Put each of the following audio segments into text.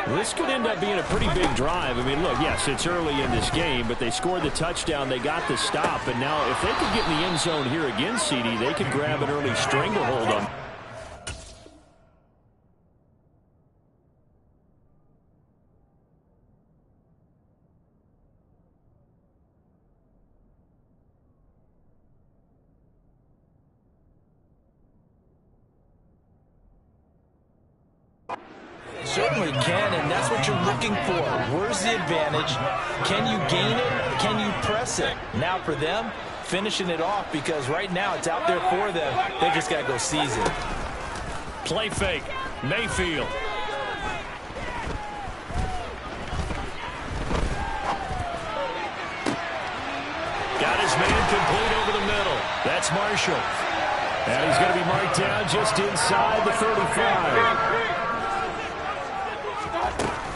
This could end up being a pretty big drive. I mean, look, yes, it's early in this game, but they scored the touchdown. They got the stop. And now if they could get in the end zone here again, CD, they could grab an early stranglehold on. Certainly can, and that's what you're looking for. Where's the advantage? Can you gain it? Can you press it? Now for them, finishing it off, because right now it's out there for them. They just got to go seize it. Play fake. Mayfield. Got his man complete over the middle. That's Marshall. And he's going to be marked down just inside the 35.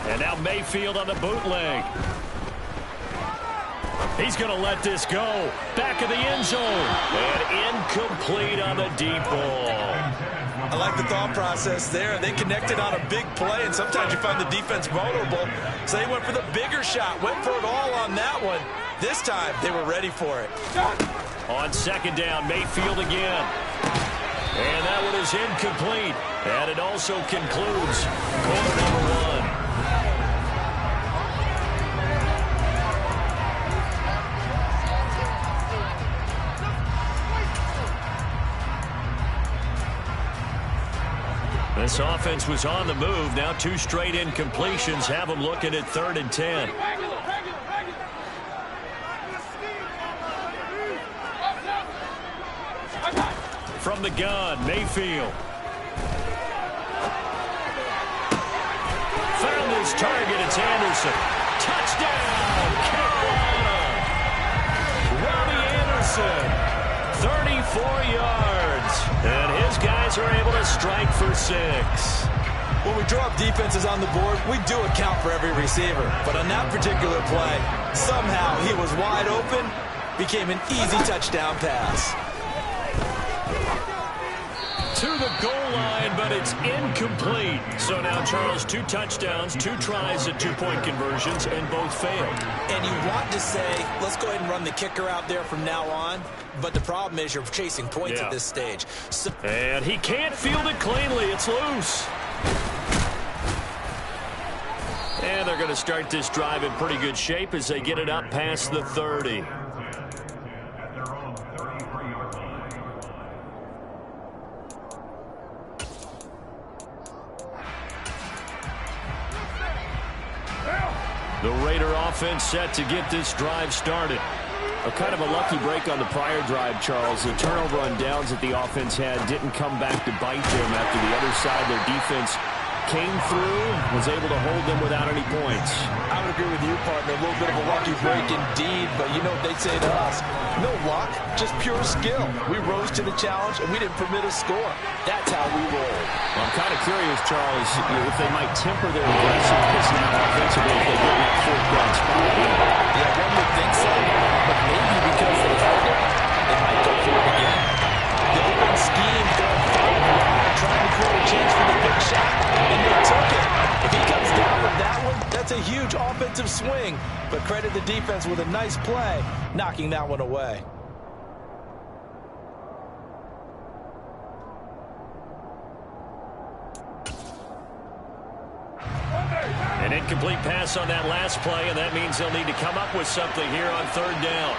And now Mayfield on the bootleg. He's going to let this go. Back of the end zone. And incomplete on the deep ball. I like the thought process there. They connected on a big play, and sometimes you find the defense vulnerable. So they went for the bigger shot, went for it all on that one. This time, they were ready for it. On second down, Mayfield again. And that one is incomplete. And it also concludes quarter number 1. This offense was on the move. Now 2 straight incompletions have them looking at 3rd and 10. From the gun, Mayfield. Found his target. It's Anderson. Touchdown, Carolina. Robbie Anderson, 34 yards. And his guys are able to strike for 6. When we draw up defenses on the board, we do account for every receiver. But on that particular play, somehow he was wide open, became an easy touchdown pass. To the goal line, but it's incomplete. So now, Charles, 2 touchdowns, 2 tries at 2-point conversions, and both failed. And you want to say, let's go ahead and run the kicker out there from now on. But the problem is you're chasing points at this stage. So and he can't field it cleanly. It's loose. And they're going to start this drive in pretty good shape as they get it up past the 30. The Raider offense set to get this drive started. A kind of a lucky break on the prior drive, Charles. The turnover on downs that the offense had didn't come back to bite them after the other side. Their defense came through, was able to hold them without any points. I would agree with you, partner. A little bit of a lucky break indeed, but you know what they'd say to us. No luck, just pure skill. We rose to the challenge, and we didn't permit a score. That's how we roll. Well, I'm kind of curious, Charles, if they might temper their aggressiveness now offensively if they get that 4th down spot. Yeah, one would think so, but maybe because they held it, they might go for it again. The open scheme going forward, trying to create a chance for the big shot, and they took it. If he comes down with that one, that's a huge offensive swing. But credit the defense with a nice play, knocking that one away. An incomplete pass on that last play, and that means they'll need to come up with something here on 3rd down.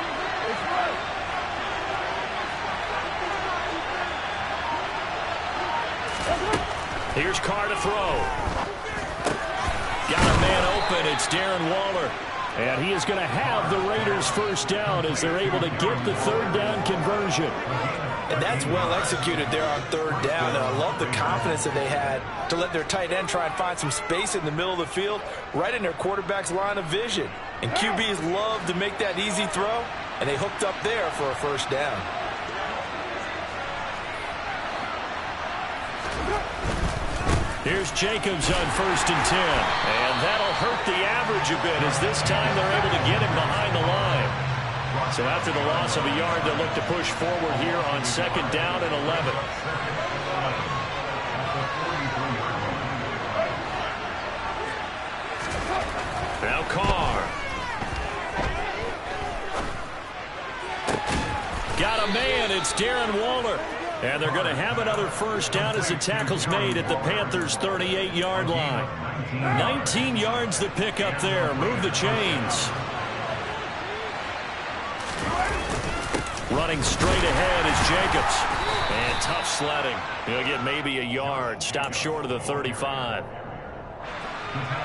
Here's Carr to throw. Got a man open. It's Darren Waller. And he is going to have the Raiders 1st down as they're able to get the 3rd down conversion. And that's well executed there on 3rd down. And I love the confidence that they had to let their tight end try and find some space in the middle of the field, right in their quarterback's line of vision. And QBs love to make that easy throw, and they hooked up there for a 1st down. Here's Jacobs on 1st and 10. And that'll hurt the average a bit as this time they're able to get him behind the line. So after the loss of a yard, they'll look to push forward here on 2nd down and 11. Now Carr. Got a man. It's Darren Waller. And they're going to have another first down as the tackle's made at the Panthers' 38-yard line. 19 yards to pick up there. Move the chains. Running straight ahead is Jacobs. And tough sledding. He'll get maybe a yard. Stop short of the 35.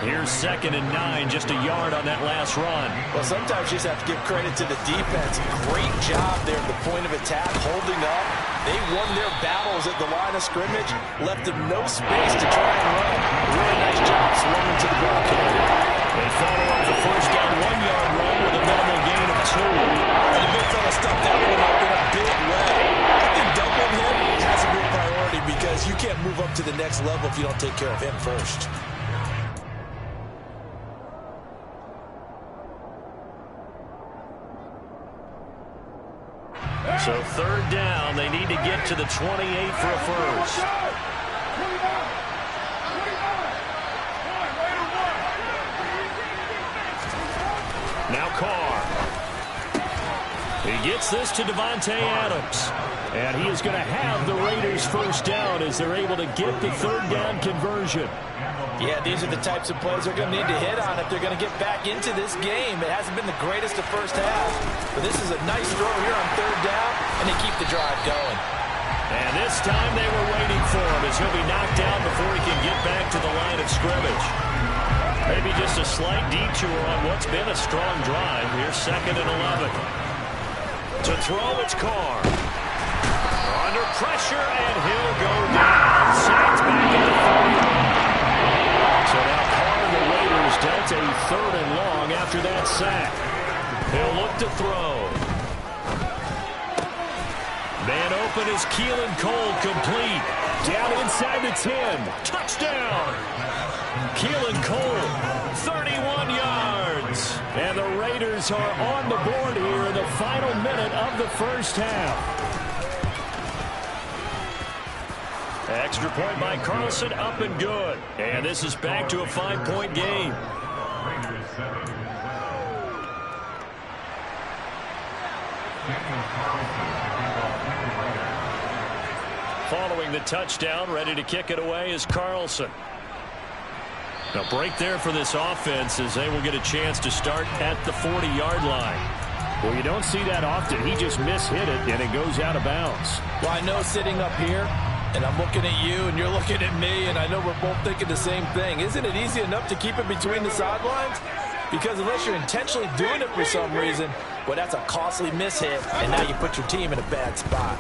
Here's 2nd and 9, just a yard on that last run. Well, sometimes you just have to give credit to the defense. Great job there at the point of attack, holding up. They won their battles at the line of scrimmage, left them no space to try and run. Really nice job swarming to the ground. They follow up the first down 1-yard run with a minimal gain of 2. And the big fella stuffed that one up in a big way. I think doubling him has a real priority because you can't move up to the next level if you don't take care of him first. So 3rd down, they need to get to the 28 for a first. Now Carr. He gets this to Devontae Adams. And he is going to have the Raiders first down as they're able to get the 3rd down conversion. Yeah, these are the types of plays they're going to need to hit on if they're going to get back into this game. It hasn't been the greatest of first half, but this is a nice throw here on 3rd down, and they keep the drive going. And this time they were waiting for him as he'll be knocked down before he can get back to the line of scrimmage. Maybe just a slight detour on what's been a strong drive. Here's 2nd and 11. To throw, it's Carr. Under pressure, and he'll go down. Sacked back at the 40. So now Carr and the Raiders dealt a 3rd and long after that sack. He'll look to throw. Man open is Keelan Cole, complete. Down inside the 10. Touchdown. Keelan Cole, 31 yards. And the Raiders are on the board here in the final minute of the first half. Extra point by Carlson, up and good. And this is back to a 5-point game. Following the touchdown, ready to kick it away is Carlson. A break there for this offense as they will get a chance to start at the 40-yard line. Well, you don't see that often. He just mishit it, and it goes out of bounds. Well, I know sitting up here, and I'm looking at you, and you're looking at me, and I know we're both thinking the same thing. Isn't it easy enough to keep it between the sidelines? Because unless you're intentionally doing it for some reason, well, that's a costly mishit, and now you put your team in a bad spot.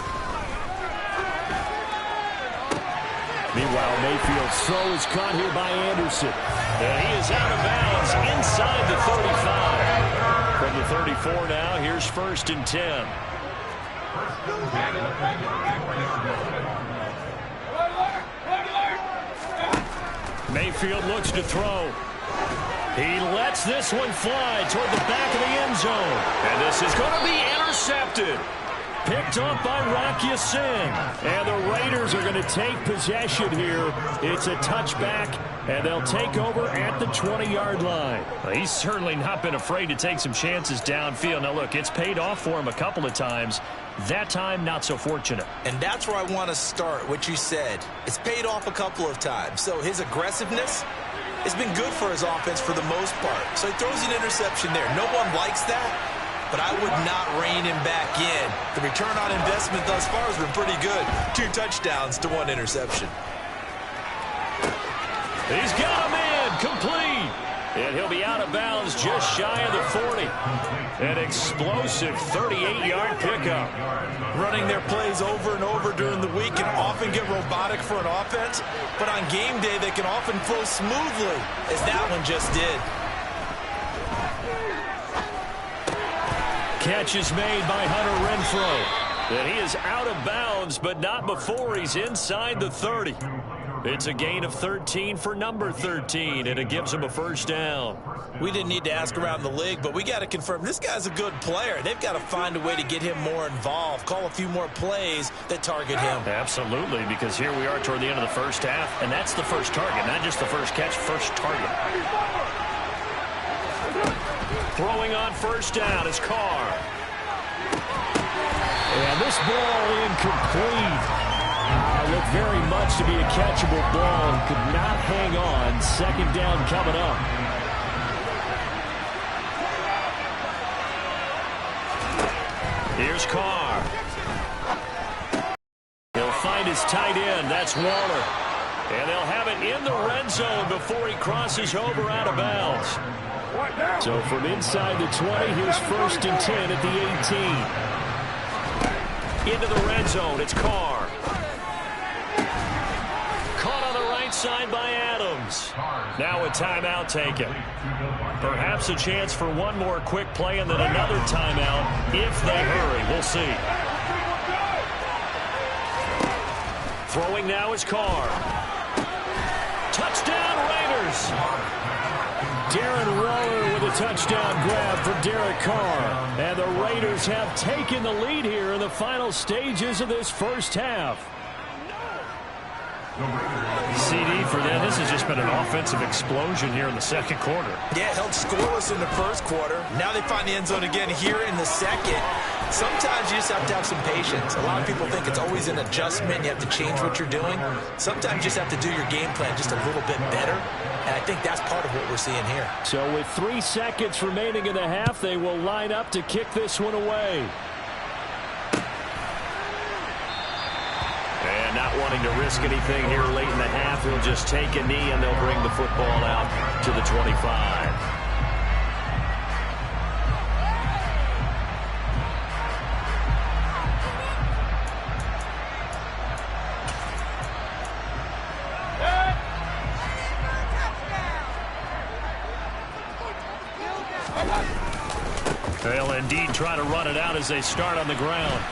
Meanwhile, Mayfield's throw is caught here by Anderson. And he is out of bounds inside the 35. From the 34 now, here's 1st and 10. Mayfield looks to throw. He lets this one fly toward the back of the end zone. And this is going to be intercepted. Picked up by Rocky Sin. And the Raiders are going to take possession here. It's a touchback, and they'll take over at the 20-yard line. Well, he's certainly not been afraid to take some chances downfield. Now, look, it's paid off for him a couple of times. That time, not so fortunate. And that's where I want to start, what you said. It's paid off a couple of times. So his aggressiveness has been good for his offense for the most part. So he throws an interception there. No one likes that. But I would not rein him back in. The return on investment thus far has been pretty good. 2 touchdowns to 1 interception. He's got him in, complete. And he'll be out of bounds just shy of the 40. An explosive 38-yard pickup. Running their plays over and over during the week can often get robotic for an offense. But on game day, they can often flow smoothly, as that one just did. Catch is made by Hunter Renfrow. And he is out of bounds, but not before he's inside the 30. It's a gain of 13 for number 13, and it gives him a first down. We didn't need to ask around the league, but we got to confirm this guy's a good player. They've got to find a way to get him more involved, call a few more plays that target him. Absolutely, because here we are toward the end of the first half, and that's the first target, not just the first catch, first target. Throwing on first down is Carr. And this ball incomplete. Looked very much to be a catchable ball and could not hang on. Second down coming up. Here's Carr. He'll find his tight end. That's Waller. And they'll have it in the red zone before he crosses over out of bounds. So from inside the 20, here's 1st and 10 at the 18. Into the red zone, it's Carr. Caught on the right side by Adams. Now a timeout taken. Perhaps a chance for one more quick play and then another timeout if they hurry. We'll see. Throwing now is Carr. Touchdown Raiders. Darren Waller with a touchdown grab for Derek Carr. And the Raiders have taken the lead here in the final stages of this first half. CD for them. This has just been an offensive explosion here in the second quarter. Yeah, held scoreless in the first quarter. Now they find the end zone again here in the second. Sometimes you just have to have some patience. A lot of people think it's always an adjustment. You have to change what you're doing. Sometimes you just have to do your game plan just a little bit better. And I think that's part of what we're seeing here. So with 3 seconds remaining in the half, they will line up to kick this one away. And not wanting to risk anything here late in the half, he'll just take a knee and they'll bring the football out to the 25. They'll indeed try to run it out as they start on the ground.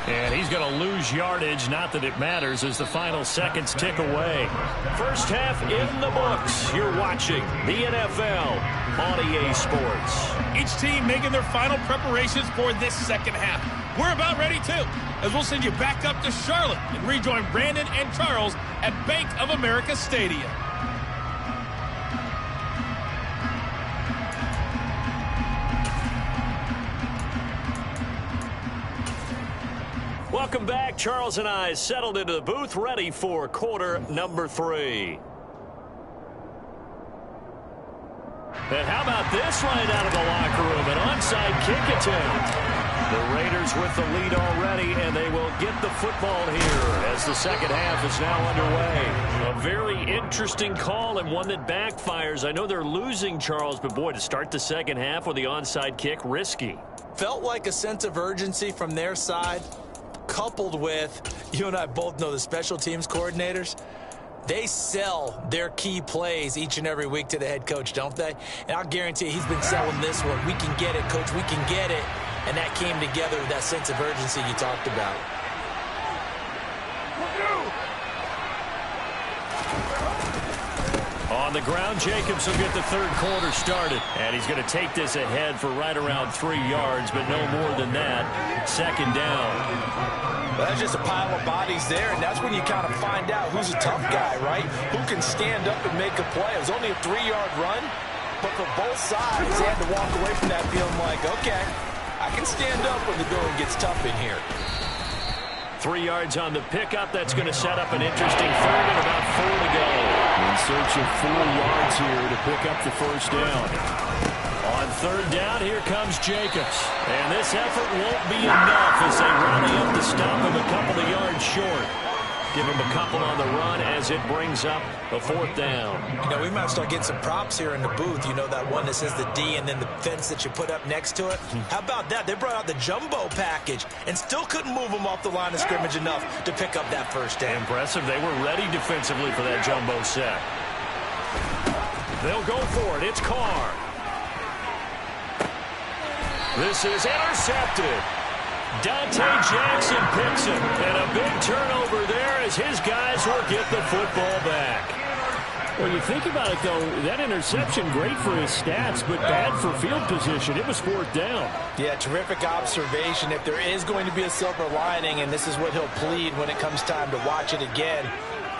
And he's going to lose yardage, not that it matters, as the final seconds tick away. First half in the books. You're watching the NFL on EA Sports. Each team making their final preparations for this second half. We're about ready, too, as we'll send you back up to Charlotte and rejoin Brandon and Charles at Bank of America Stadium. Welcome back. Charles and I settled into the booth, ready for quarter number 3. And how about this right out of the locker room? An onside kick attempt. The Raiders with the lead already, and they will get the football here as the second half is now underway. A very interesting call and one that backfires. I know they're losing, Charles, but boy, to start the second half with the onside kick, risky. Felt like a sense of urgency from their side, coupled with, you and I both know the special teams coordinators, they sell their key plays each and every week to the head coach, don't they? And I'll guarantee you he's been selling this one. We can get it, coach, we can get it. And that came together with that sense of urgency you talked about. On the ground, Jacobs will get the third quarter started. And he's going to take this ahead for right around 3 yards, but no more than that. Second down. Well, that's just a pile of bodies there, and that's when you kind of find out who's a tough guy, right? Who can stand up and make a play. It was only a 3-yard run, but for both sides, they had to walk away from that feeling like, okay, I can stand up when the going gets tough in here. 3 yards on the pickup. That's going to set up an interesting third and about 4 to go. In search of 4 yards here to pick up the first down. On third down, here comes Jacobs. And this effort won't be enough as they rally up to stop him a couple of yards short. Give him a couple on the run as it brings up a 4th down. You know, we might start getting some props here in the booth. You know, that one that says the D and then the fence that you put up next to it. How about that? They brought out the jumbo package and still couldn't move them off the line of scrimmage enough to pick up that first down. Impressive. They were ready defensively for that jumbo set. They'll go for it. It's Carr. This is intercepted. Dante Jackson picks him, and a big turnover there as his guys will get the football back. When you think about it, though, that interception, great for his stats, but bad for field position. It was 4th down. Yeah, terrific observation. If there is going to be a silver lining, and this is what he'll plead when it comes time to watch it again,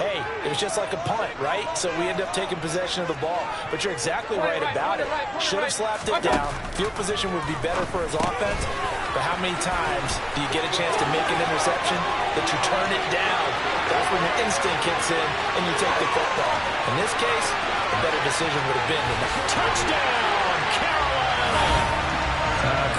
hey, it was just like a punt, right? So we end up taking possession of the ball. But you're exactly right about it. Should have slapped it down. Field position would be better for his offense. But how many times do you get a chance to make an interception that you turn it down? That's when your instinct kicks in and you take the football. In this case, a better decision would have been the touchdown, Carolina!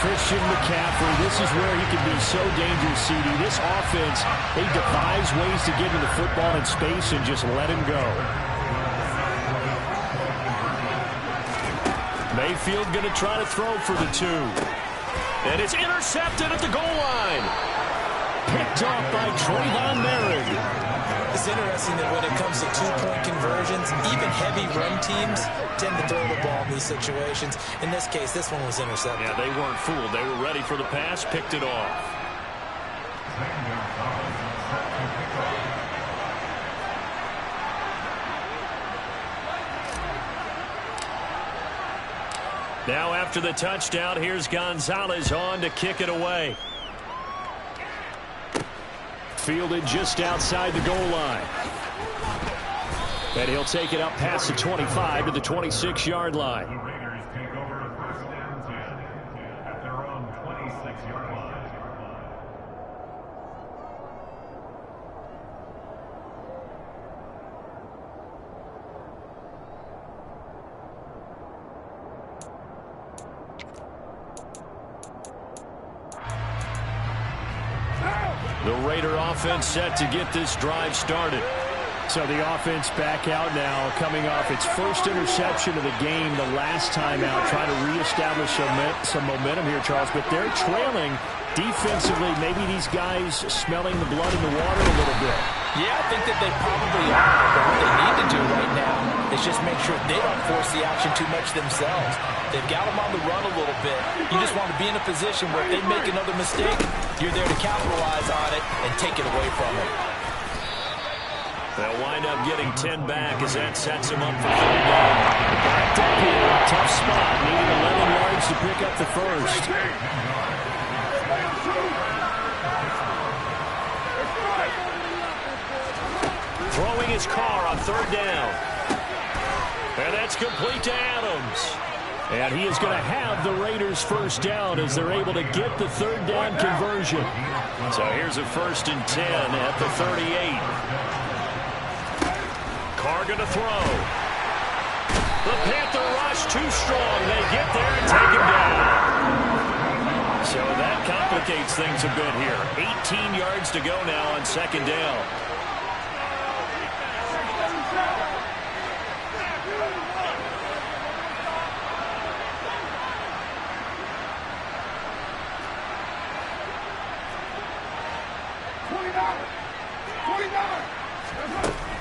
Christian McCaffrey, this is where he can be so dangerous, CD. This offense, they devise ways to get him the football in space and just let him go. Mayfield going to try to throw for the 2. And it's intercepted at the goal line. Picked off by Trayvon Merrick. It's interesting that when it comes to two-point conversions, even heavy run teams tend to throw the ball in these situations. In this case, this one was intercepted. Yeah, they weren't fooled. They were ready for the pass, picked it off. Now after the touchdown, here's Gonzalez on to kick it away. Fielded just outside the goal line. And he'll take it up past the 25 to the 26-yard line. The Raiders take over a first down 10 at their own 26-yard line. The Raider offense set to get this drive started. So the offense back out now, coming off its first interception of the game the last time out, trying to reestablish some momentum here, Charles. But they're trailing defensively. Maybe these guys smelling the blood in the water a little bit. Yeah, I think that they probably are. But what they need to do right now is just make sure they don't force the action too much themselves. They've got them on the run a little bit. You just want to be in a position where if they make another mistake, you're there to capitalize on it and take it away from them. They'll wind up getting 10 back as that sets them up for third down. Backed up here, tough spot, needing 11 yards to pick up the first. Throwing his car on third down. And that's complete to Adams. And he is going to have the Raiders first down as they're able to get the third down conversion. So here's a 1st and 10 at the 38. Carr going to throw. The Panther rush too strong. They get there and take him down. So that complicates things a bit here. 18 yards to go now on second down.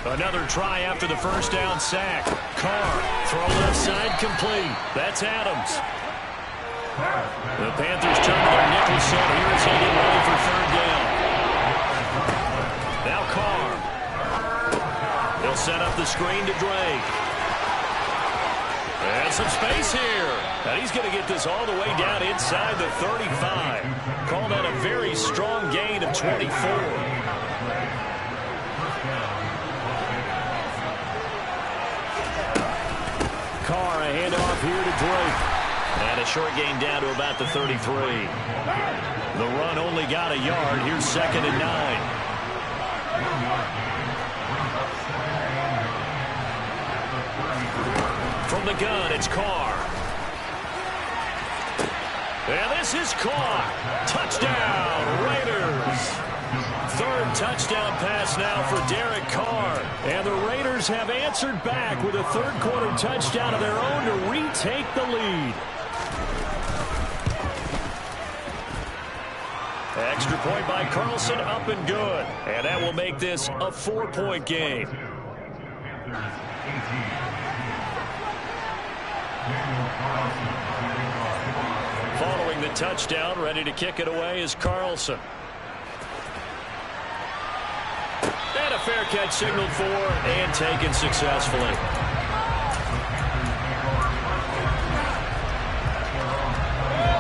Another try after the first down sack. Carr, throw left side, complete. That's Adams. The Panthers turn to their nickel set here as they get ready for third down. Now Carr. They'll set up the screen to Drake. And some space here. And he's going to get this all the way down inside the 35. Call that a very strong gain of 24. Carr, a handoff here to Drake. And a short gain down to about the 33. The run only got a yard. Here's 2nd and 9. From the gun, it's Carr. And this is caught. Touchdown, Raiders. Third touchdown pass now for Derek Carr. And the Raiders have answered back with a third-quarter touchdown of their own to retake the lead. Extra point by Carlson, up and good. And that will make this a 4-point game. Following the touchdown, ready to kick it away is Carlson. And a fair catch signaled for and taken successfully.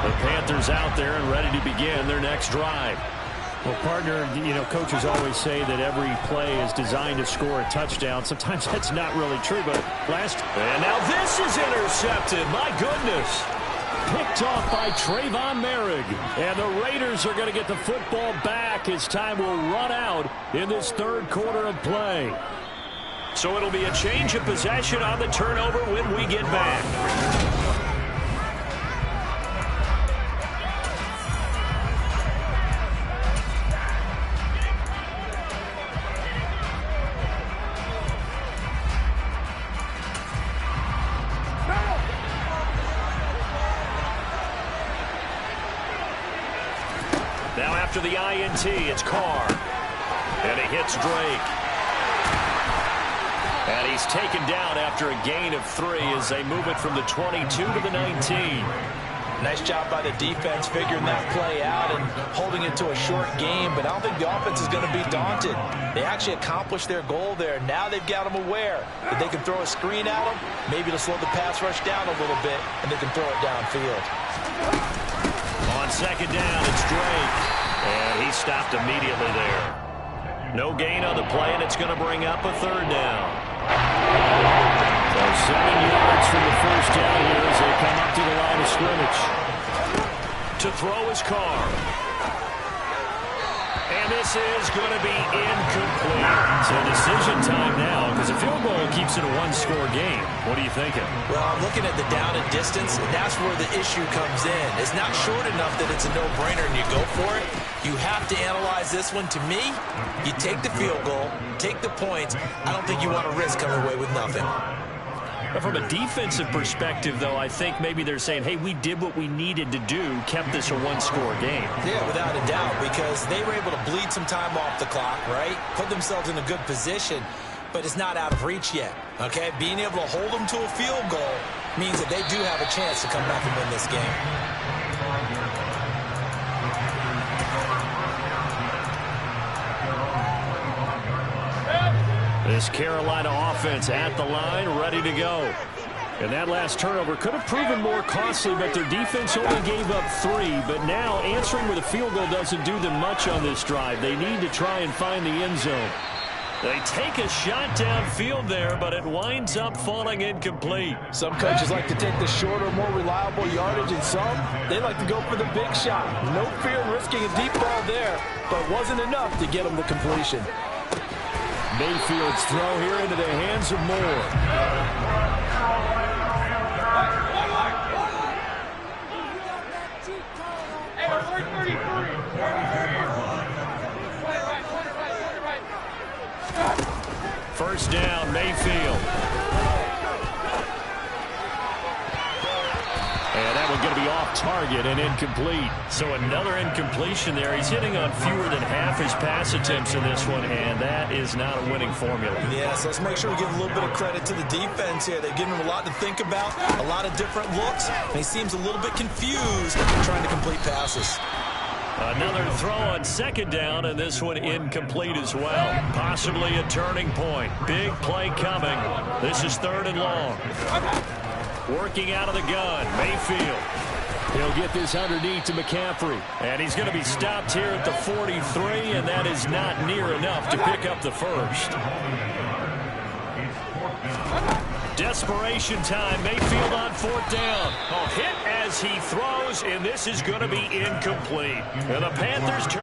The Panthers out there and ready to begin their next drive. Well, partner, you know, coaches always say that every play is designed to score a touchdown. Sometimes that's not really true, but And now this is intercepted. My goodness. Picked off by Trayvon Merrick. And the Raiders are going to get the football back as time will run out in this third quarter of play. So it'll be a change of possession on the turnover when we get back. Now after the INT, it's Carr. And he hits Drake. And he's taken down after a gain of 3 as they move it from the 22 to the 19. Nice job by the defense figuring that play out and holding it to a short game, but I don't think the offense is going to be daunted. They actually accomplished their goal there. Now they've got them aware that they can throw a screen at them, maybe to slow the pass rush down a little bit, and they can throw it downfield. On second down, it's Drake. And he stopped immediately there. No gain on the play, and it's going to bring up a third down. So 7 yards from the first down here as they come up to the line of scrimmage. To throw his Carr. And this is going to be incomplete. So decision time now because a field goal keeps it a one-score game. What are you thinking? Well, I'm looking at the down and distance, and that's where the issue comes in. It's not short enough that it's a no-brainer and you go for it. You have to analyze this one. To me, you take the field goal, take the points. I don't think you want to risk coming away with nothing. But from a defensive perspective, though, I think maybe they're saying, hey, we did what we needed to do, kept this a one-score game. Yeah, without a doubt, because they were able to bleed some time off the clock, right? Put themselves in a good position, but it's not out of reach yet, okay? Being able to hold them to a field goal means that they do have a chance to come back and win this game. This Carolina offense at the line, ready to go. And that last turnover could have proven more costly, but their defense only gave up 3. But now answering with a field goal doesn't do them much on this drive. They need to try and find the end zone. They take a shot downfield there, but it winds up falling incomplete. Some coaches like to take the shorter, more reliable yardage, and some, they like to go for the big shot. No fear in risking a deep ball there, but wasn't enough to get them the completion. Mayfield's throw here into the hands of Moore. First down, Mayfield. And that one's going to be off target and incomplete. So another incompletion there. He's hitting on fewer than half his pass attempts in this one, and that is not a winning formula. Yeah, so let's make sure we give a little bit of credit to the defense here. They're giving him a lot to think about, a lot of different looks, and he seems a little bit confused trying to complete passes. Another throw on second down, and this one incomplete as well. Possibly a turning point. Big play coming. This is 3rd and long. Working out of the gun, Mayfield. He'll get this underneath to McCaffrey. And he's going to be stopped here at the 43, and that is not near enough to pick up the first. Desperation time. Mayfield on 4th down. A hit as he throws, and this is going to be incomplete. And the Panthers turn.